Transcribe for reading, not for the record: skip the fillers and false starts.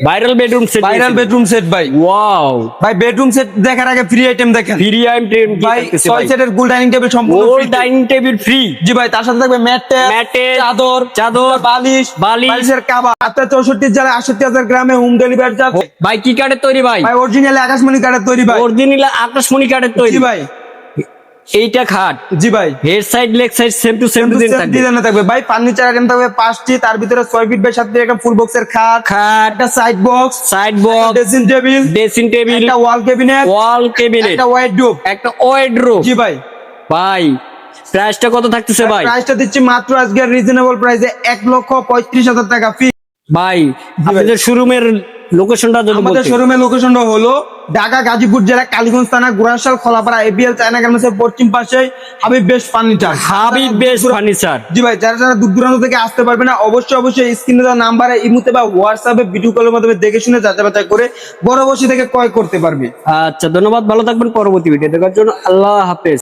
Viral bedroom set, viral bedroom set ভাই। Wow ভাই bedroom set দেখার আগে ফ্রি আইটেম দেখেন। ফ্রি আইটেম ভাই 6 সেটের গোল ডাইনিং টেবিল সম্পূর্ণ গোল free। Dining table free. জি ভাই, তার সাথে থাকবে ম্যাট, চাদর, বালিশ, বালিশের কাভার। আপনার 64 জেলায় 68,000 গ্রামে হোম ডেলিভারি চার্জ। ভাই কি কাঠের তৈরি ভাই? ভাই অরিজিনাল আকাশমণি কাঠের তৈরি ভাই। অরিজিনাল আকাশমণি কাঠের তৈরি। জি ভাই। এইটা খাট, জি ভাই। Head side leg side same to same design থাকবে ভাই। ফার্নিচার আইটেম থাকবে 5টি, তার ভিতরে 6 ফিট বাই 7 ফিট একটা ফুল বক্সের খাট, একটা সাইড বক্স, ড্রেসিং টেবিল, একটা ওয়াল ক্যাবিনেট, একটা ওয়াইড্রোব, একটা ওয়ার্ডরোব। জি ভাই। ভাই প্রাইসটা কত থাকতেছে ভাই? প্রাইসটা দিচ্ছি মাত্র আজকে রিজনেবল প্রাইসে 1,35,000 টাকা ফি। ভাই আপনাদের শোরুমের লোকেশনটা যদি আমাদের বলতেন। শোরুমের লোকেশনটা হলো ঢাকা গাজীপুর জেলা কালীগঞ্জ থানা গুরাশাল খোলাপাড়া এবিএল চায়না গার্মেন্টসের পশ্চিম পাশে Habib best furniture. Habib best furniture. জি ভাই, যারা যারা দূর দূরান্ত থেকে আসতে পারবে না অবশ্যই স্ক্রিনে দেওয়া নাম্বারে ইমুতে বা হোয়াটসঅ্যাপে ভিডিও কলের মাধ্যমে দেখে শুনে যাচাই বাছাই করে বড় বসে থেকে ক্রয় করতে পারবে। আচ্ছা ধন্যবাদ, ভালো থাকবেন। পরবর্তী ভিডিও দেখার জন্য আল্লাহ হাফেজ।